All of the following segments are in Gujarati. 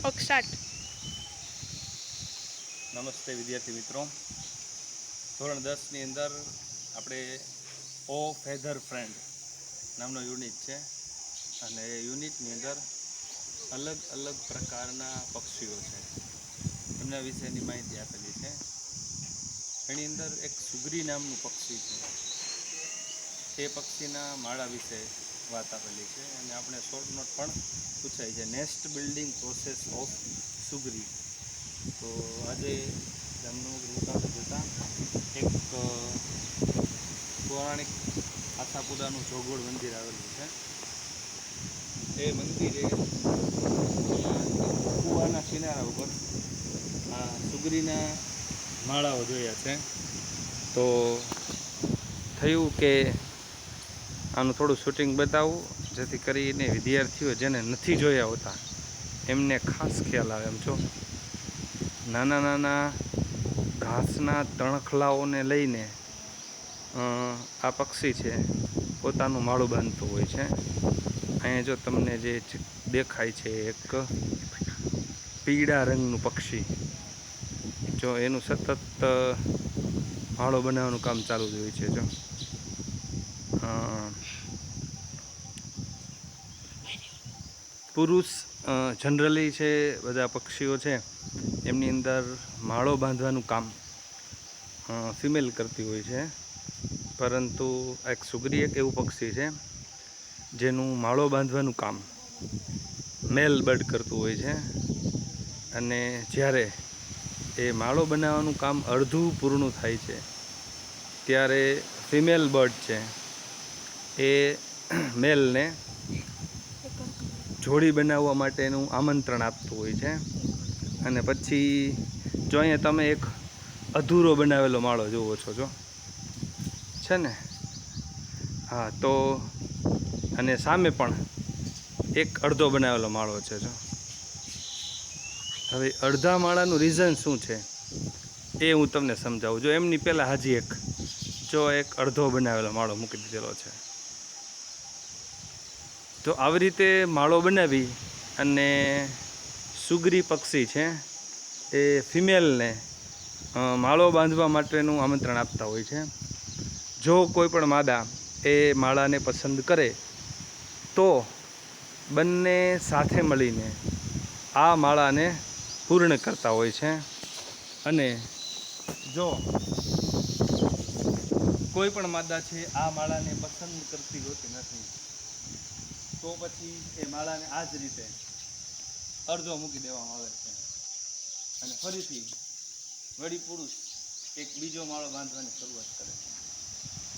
Okay start. નમસ્તે વિદ્યાર્થી મિત્રો. ધોરણ 10ની અંદર આપણે ઓ ફેધર ફ્રેન્ડ નામનો યુનિટ છે અને એ યુનિટની અંદર અલગ અલગ પ્રકારના પક્ષીઓ છે એમના વિશેની માહિતી આપેલી છે. એની અંદર એક સુગરી નામનું પક્ષી છે. એ પક્ષીના માળા વિશે વાત આપેલી છે અને આપણે શોર્ટ નોટ પણ પૂછાય છે, નેસ્ટ બિલ્ડિંગ પ્રોસેસ ઓફ સુગરી. તો આજે જામનગર પાસે જતાં એક પૌરાણિક આશાપુરાનું જોગોળ મંદિર આવેલું છે. એ મંદિરે કૂવાના કિનારા ઉપર આ સુગરીના માળાઓ જોયા છે. તો થયું કે આનું થોડું શૂટિંગ બતાવું, જેથી કરીને વિદ્યાર્થીઓ જેને નથી જોયા હોતા એમને ખાસ ખ્યાલ આવે. એમ છો નાના નાના ઘાસના તણખલાઓને લઈને આ પક્ષી છે પોતાનું માળું બાંધતું હોય છે. અહીંયા જો તમને જે દેખાય છે એક પીળા રંગનું પક્ષી, જો એનું સતત માળો બનાવવાનું કામ ચાલુ જ હોય છે. જો પુરુષ જનરલી છે બધા પક્ષીઓ છે એમની અંદર માળો બાંધવાનું કામ ફિમેલ કરતી હોય છે, પરંતુ એક સુગરી એક એવું પક્ષી છે જેનું માળો બાંધવાનું કામ મેલ બર્ડ કરતું હોય છે. અને જ્યારે એ માળો બનાવવાનું કામ અડધું પૂર્ણ થાય છે ત્યારે ફિમેલ બર્ડ છે એ મેલને જોડી બનાવવા માટેનું આમંત્રણ આપતું હોય છે. અને પછી જો અહીંયા તમે એક અધૂરો બનાવેલો માળો જુઓ છો, જો છે ને, હા, તો અને સામે પણ એક અડધો બનાવેલો માળો છે. જો હવે અડધા માળાનું રીઝન શું છે એ હું તમને સમજાવું. જો એમની પહેલાં હજી એક અડધો બનાવેલો માળો મૂકી દીધેલો છે. તો આવી રીતે માળો બનાવી અને સુગરી પક્ષી છે એ ફિમેલને માળો બાંધવા માટેનું આમંત્રણ આપતા હોય છે. જો કોઈ પણ માદા એ માળાને પસંદ કરે તો બંને સાથે મળીને આ માળાને પૂર્ણ કરતા હોય છે. અને જો કોઈ પણ માદા છે આ માળાને પસંદ કરતી હોતી નથી તો પછી એ માળાને આ જ રીતે અડધો મૂકી દેવામાં આવે છે અને ફરીથી વળી પુરુષ એક બીજો માળો બાંધવાની શરૂઆત કરે છે.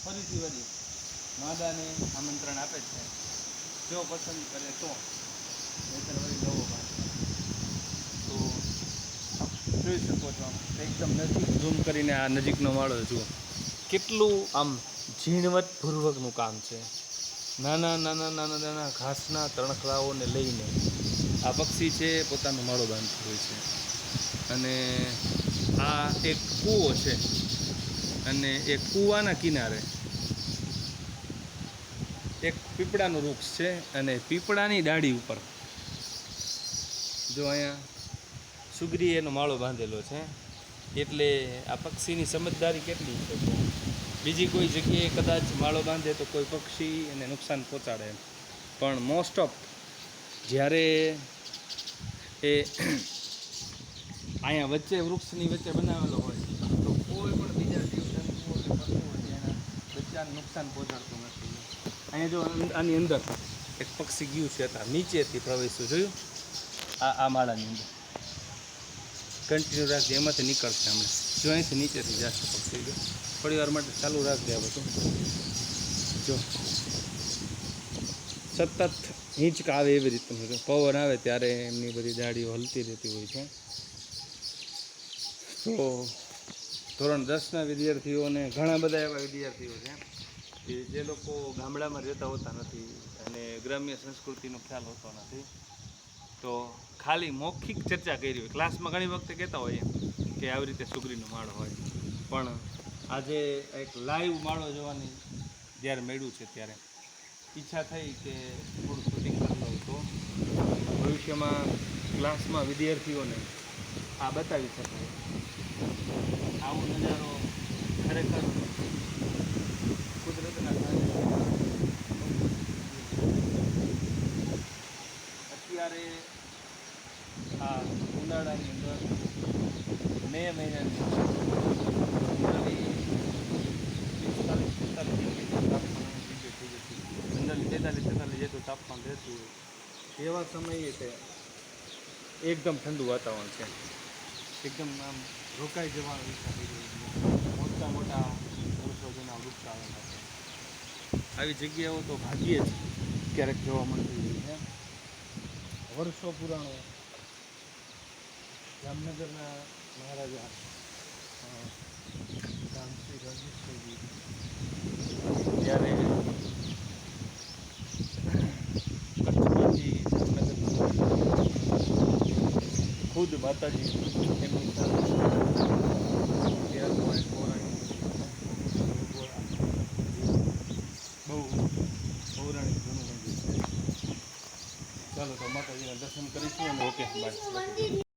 ફરીથી વળી માદાને આમંત્રણ આપે છે, જો પસંદ કરે તો નહીંતર વળી નવો બાંધે. તો જોઈ શકો છો એકદમ નજીક ઝૂમ કરીને આ નજીકનો માળો જુઓ, કેટલું આમ ઝીણવટપૂર્વકનું કામ છે. નાના નાના નાના નાના ઘાસના તણખલાઓને લઈને આ પક્ષી છે પોતાનો માળો બાંધતું હોય છે. અને આ એક કૂવો છે અને એ કૂવાના કિનારે એક પીપળાનું વૃક્ષ છે અને પીપળાની ડાળી ઉપર જો અહીંયા સુગરી એનો માળો બાંધેલો છે. એટલે આ પક્ષીની સમજદારી કેટલી છે. બીજી કોઈ જગ્યાએ કદાચ માળો બાંધે તો કોઈ પક્ષી એને નુકસાન પહોંચાડે, પણ મોસ્ટ ઓફ જ્યારે એ અહીંયા વચ્ચે વૃક્ષની વચ્ચે બનાવેલો હોય તો કોઈ પણ બીજા જીવજંતુઓ કે પશુઓ એના બચ્ચાને નુકસાન પહોંચાડતું નથી. અહીંયા જો આની અંદર એક પક્ષી ગયું છે, હતા નીચેથી પ્રવેશ્યું, જોયું આ માળાની અંદર કન્ટિન્યુ રાખજે, એમાંથી નીકળશે હમણાં. જો અહીંથી નીચેથી જશે પક્ષી, જો થોડી વાર માટે ચાલુ રાખજે. આ બધું જો સતત હિંચકા આવે એવી રીતનું પવન આવે ત્યારે એમની બધી ડાળીઓ હલતી રહેતી હોય છે. તો ધોરણ 10ના વિદ્યાર્થીઓને ઘણા બધા એવા વિદ્યાર્થીઓ છે કે જે લોકો ગામડામાં રહેતા હોતા નથી અને ગ્રામ્ય સંસ્કૃતિનો ખ્યાલ હોતો નથી, તો ખાલી મૌખિક ચર્ચા કરી હોય. ક્લાસમાં ઘણી વખતે કહેતા હોઈએ કે આવી રીતે સુગરીનો માળો હોય, પણ આજે એક લાઈવ માળો જોવાની જ્યારે મળ્યું છે ત્યારે ઈચ્છા થઈ કે થોડું શૂટિંગ કરી લઉં. તો ભવિષ્યમાં ક્લાસમાં વિદ્યાર્થીઓને આ બતાવી શકાય. આવો નજારો ખરેખર કુદરતના સાનિધ્યમાં. અત્યારે આ ઉનાળાની અંદર મે મહિનાની જનરલી 43-44 જેટલું તાપમાન રહેતું હોય એવા સમયે તે એકદમ ઠંડુ વાતાવરણ છે. એકદમ આમ રોકાઈ જવાનો ઈચ્છા થઈ ગઈ છે. મોટા મોટા વર્ષો જૂના વૃક્ષ આવેલા છે. આવી જગ્યાઓ તો ભાગ્યે જ ક્યારેક જોવા મળતી હોય છે. વર્ષો પુરાણો જામનગરના મહારાજા રામશ્રી રણજીતસિંહજી જ્યારે કચ્છમાંથી જામનગર ખુદ માતાજી એમની સાથે ત્યારનું એક પૌરાણિક બહુ પૌરાણિક જૂનું મંદિર છે. ચાલો તો માતાજીના દર્શન કરીશું અને ઓકે બાય.